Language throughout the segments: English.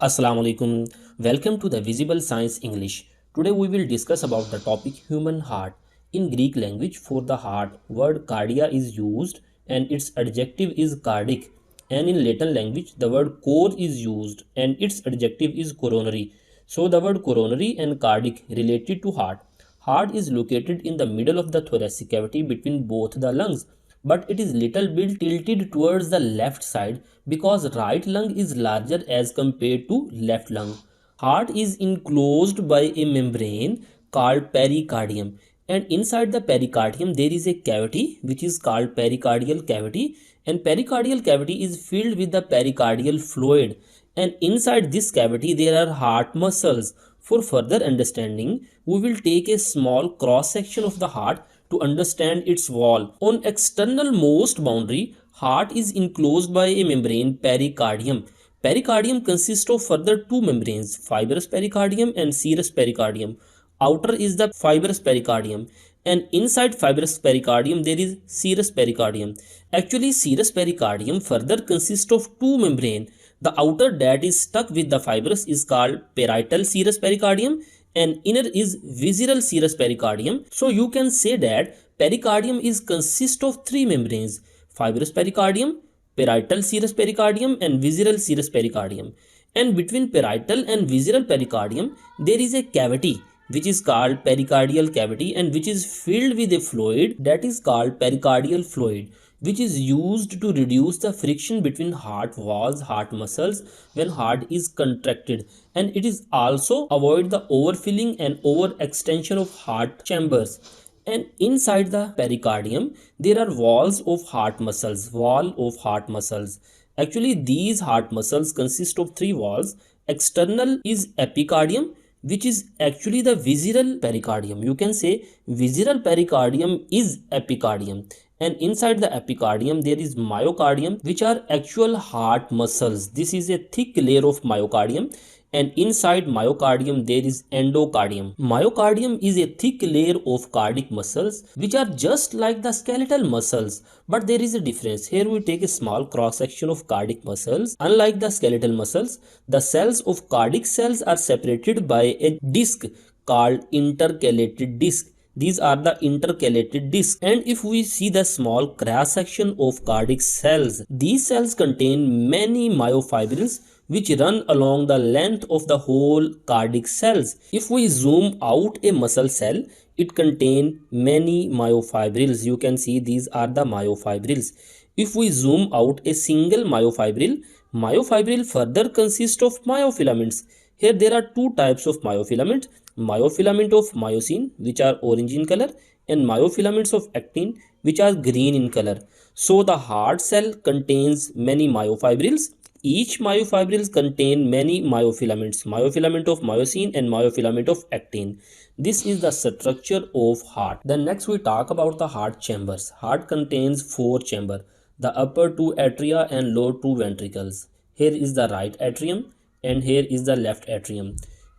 Assalamu alaikum. Welcome to the Visible Science English. Today we will discuss about the topic human heart. In Greek language, for the heart, word cardia is used and its adjective is cardiac. And in Latin language, the word cor is used and its adjective is coronary. So the word coronary and cardiac related to heart. Heart is located in the middle of the thoracic cavity between both the lungs, but it is little bit tilted towards the left side because right lung is larger as compared to left lung. Heart is enclosed by a membrane called pericardium, and inside the pericardium there is a cavity which is called pericardial cavity, and pericardial cavity is filled with the pericardial fluid, and inside this cavity there are heart muscles. For further understanding, we will take a small cross section of the heart to understand its wall. On external most boundary, heart is enclosed by a membrane pericardium. Pericardium consists of further two membranes, fibrous pericardium and serous pericardium. Outer is the fibrous pericardium, and inside fibrous pericardium there is serous pericardium. Actually, serous pericardium further consists of two membranes. The outer that is stuck with the fibrous is called parietal serous pericardium, and inner is visceral serous pericardium. So you can say that pericardium is consist of three membranes: fibrous pericardium, parietal serous pericardium, and visceral serous pericardium. And between parietal and visceral pericardium there is a cavity which is called pericardial cavity, and which is filled with a fluid that is called pericardial fluid, which is used to reduce the friction between heart walls, heart muscles when heart is contracted, and it is also avoid the overfilling and overextension of heart chambers. And inside the pericardium there are walls of heart muscles. Actually, these heart muscles consist of three walls. External is epicardium, which is actually the visceral pericardium. You can say visceral pericardium is epicardium, and inside the epicardium there is myocardium, which are actual heart muscles. This is a thick layer of myocardium, and inside myocardium there is endocardium. Myocardium is a thick layer of cardiac muscles which are just like the skeletal muscles, but there is a difference. Here we take a small cross section of cardiac muscles. Unlike the skeletal muscles, the cells of cardiac cells are separated by a disc called intercalated disc. These are the intercalated discs, and if we see the small cross section of cardiac cells, these cells contain many myofibrils which run along the length of the whole cardiac cells. If we zoom out a muscle cell, it contains many myofibrils. You can see these are the myofibrils. If we zoom out a single myofibril further consists of myofilaments. Here there are two types of myofilament: myofilament of myosin, which are orange in color, and myofilaments of actin, which are green in color. So the heart cell contains many myofibrils. Each myofibrils contain many myofilaments: myofilament of myosin and myofilament of actin. This is the structure of heart. Then next we talk about the heart chambers. Heart contains four chambers: the upper two atria and lower two ventricles. Here is the right atrium, and here is the left atrium.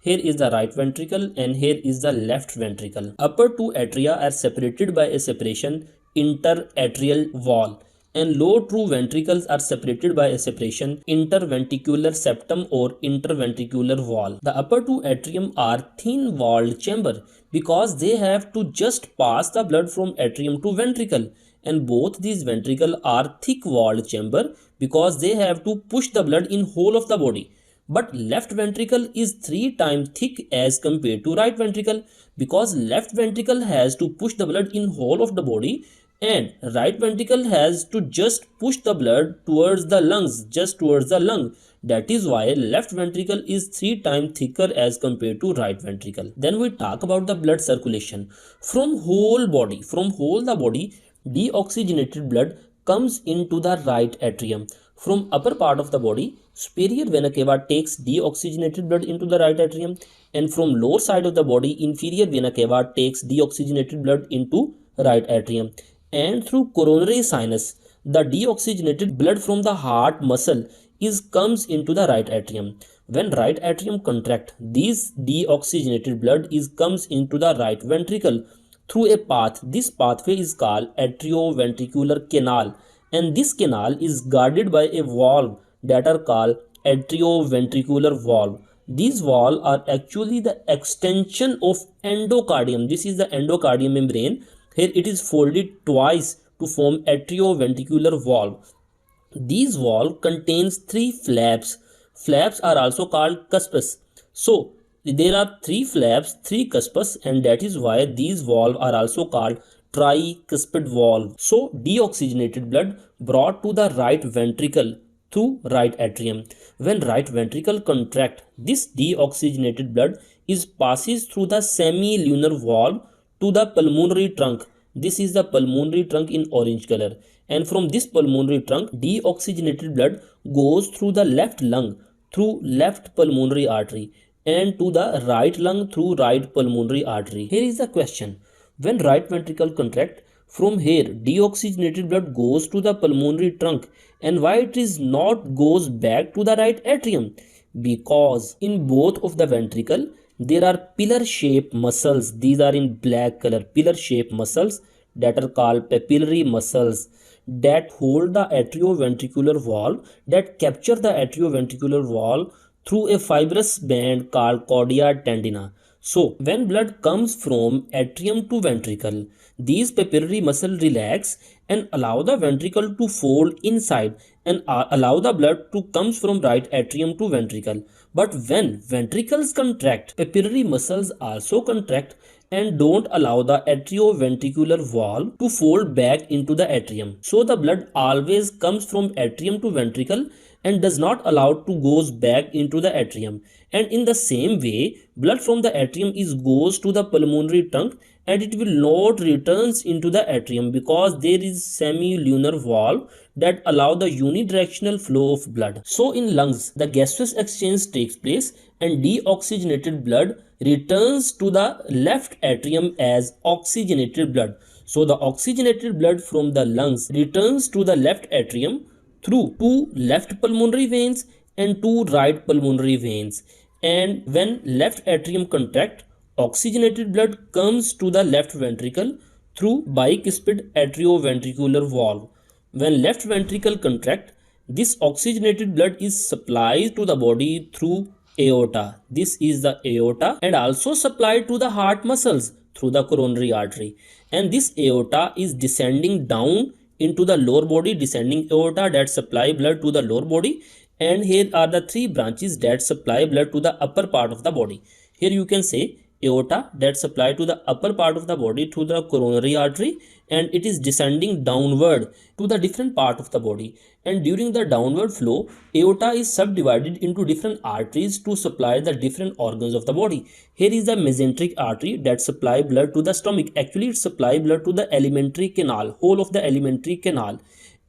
Here is the right ventricle, and here is the left ventricle. Upper two atria are separated by a separation interatrial wall, and lower two ventricles are separated by a separation interventricular septum or interventricular wall. The upper two atrium are thin walled chamber because they have to just pass the blood from atrium to ventricle, and both these ventricle are thick walled chamber because they have to push the blood in whole of the body. But left ventricle is 3 times thick as compared to right ventricle because left ventricle has to push the blood in whole of the body, and right ventricle has to just push the blood towards the lungs, just towards the lung. That is why left ventricle is 3 times thicker as compared to right ventricle. Then we talk about the blood circulation. From whole the body, deoxygenated blood comes into the right atrium. From upper part of the body, superior vena cava takes deoxygenated blood into the right atrium, and from lower side of the body, inferior vena cava takes deoxygenated blood into right atrium. And through coronary sinus, the deoxygenated blood from the heart muscle comes into the right atrium. When right atrium contract, this deoxygenated blood comes into the right ventricle through a path. This pathway is called atrioventricular canal, and this canal is guarded by a valve that are called atrioventricular valve. These valves are actually the extension of endocardium. This is the endocardium membrane. Here it is folded twice to form atrioventricular valve. These valve contains three flaps. Flaps are also called cuspes. So there are three flaps, three cuspes, and that is why these valves are also called tricuspid valve. So deoxygenated blood brought to the right ventricle through right atrium. When right ventricle contract, this deoxygenated blood is passes through the semilunar valve to the pulmonary trunk. This is the pulmonary trunk in orange color. And from this pulmonary trunk, deoxygenated blood goes through the left lung through left pulmonary artery and to the right lung through right pulmonary artery. Here is the question. When right ventricle contract, from here deoxygenated blood goes to the pulmonary trunk, and why it is not goes back to the right atrium? Because in both of the ventricle there are pillar shaped muscles. These are in black color, pillar shaped muscles that are called papillary muscles that hold the atrioventricular valve, that capture the atrioventricular valve through a fibrous band called chordia tendina. So when blood comes from atrium to ventricle, these papillary muscles relax and allow the ventricle to fold inside and allow the blood to comes from right atrium to ventricle. But when ventricles contract, papillary muscles also contract and don't allow the atrioventricular valve to fold back into the atrium. So the blood always comes from atrium to ventricle and does not allow to goes back into the atrium. And in the same way, blood from the atrium is goes to the pulmonary trunk and it will not returns into the atrium because there is semilunar valve that allow the unidirectional flow of blood. So in lungs, the gaseous exchange takes place and deoxygenated blood returns to the left atrium as oxygenated blood. So the oxygenated blood from the lungs returns to the left atrium through two left pulmonary veins and two right pulmonary veins. And when left atrium contract, oxygenated blood comes to the left ventricle through bicuspid atrioventricular valve. When left ventricle contract, this oxygenated blood is supplied to the body through aorta. This is the aorta, and also supplied to the heart muscles through the coronary artery. And this aorta is descending down into the lower body, descending aorta that supply blood to the lower body. And here are the three branches that supply blood to the upper part of the body. Here you can say aorta that supply to the upper part of the body through the coronary artery, and it is descending downward to the different part of the body. And during the downward flow, aorta is subdivided into different arteries to supply the different organs of the body. Here is the mesenteric artery that supply blood to the stomach. Actually it supply blood to the alimentary canal, whole of the alimentary canal.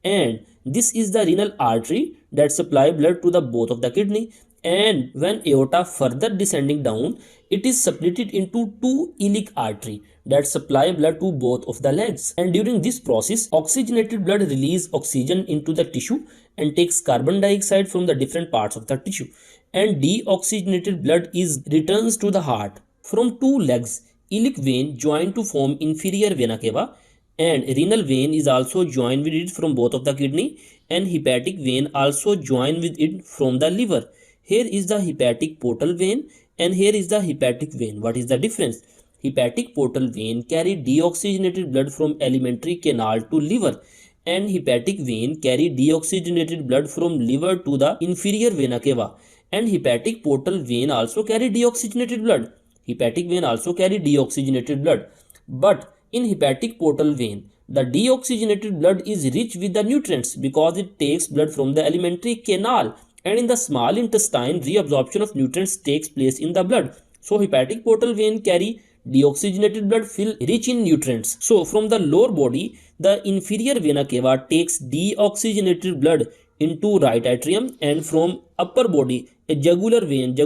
And this is the renal artery that supply blood to the both of the kidney. And when aorta further descending down, it is split into two iliac artery that supply blood to both of the legs. And during this process, oxygenated blood release oxygen into the tissue and takes carbon dioxide from the different parts of the tissue. And deoxygenated blood is returns to the heart. From two legs, iliac vein join to form inferior vena cava, and renal vein is also joined with it from both of the kidney, and hepatic vein also join with it from the liver. Here is the hepatic portal vein and here is the hepatic vein. What is the difference? Hepatic portal vein carry deoxygenated blood from alimentary canal to liver, and hepatic vein carry deoxygenated blood from liver to the inferior vena cava. And hepatic portal vein also carry deoxygenated blood. Hepatic vein also carry deoxygenated blood. But in hepatic portal vein, the deoxygenated blood is rich with the nutrients because it takes blood from the alimentary canal. And in the small intestine, reabsorption of nutrients takes place in the blood. So hepatic portal vein carry deoxygenated blood feel rich in nutrients. So from the lower body, the inferior vena cava takes deoxygenated blood into right atrium, and from upper body, a jugular vein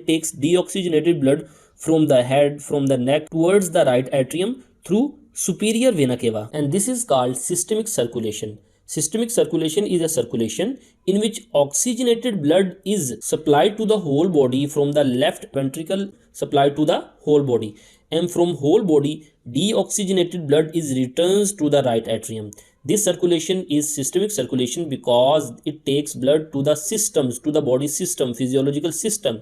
takes deoxygenated blood from the head, from the neck towards the right atrium through superior vena cava. And this is called systemic circulation. Systemic circulation is a circulation in which oxygenated blood is supplied to the whole body from the left ventricle supplied to the whole body, and from whole body deoxygenated blood is returns to the right atrium. This circulation is systemic circulation because it takes blood to the systems, to the body system, physiological system.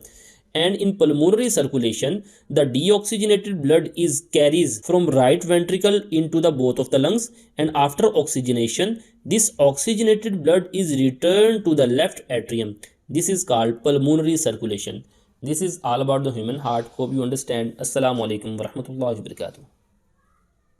And in pulmonary circulation, the deoxygenated blood is carries from right ventricle into the both of the lungs, and after oxygenation, this oxygenated blood is returned to the left atrium. This is called pulmonary circulation. This is all about the human heart. Hope you understand. Assalamu alaikum wa rahmatullahi wa barakatuh.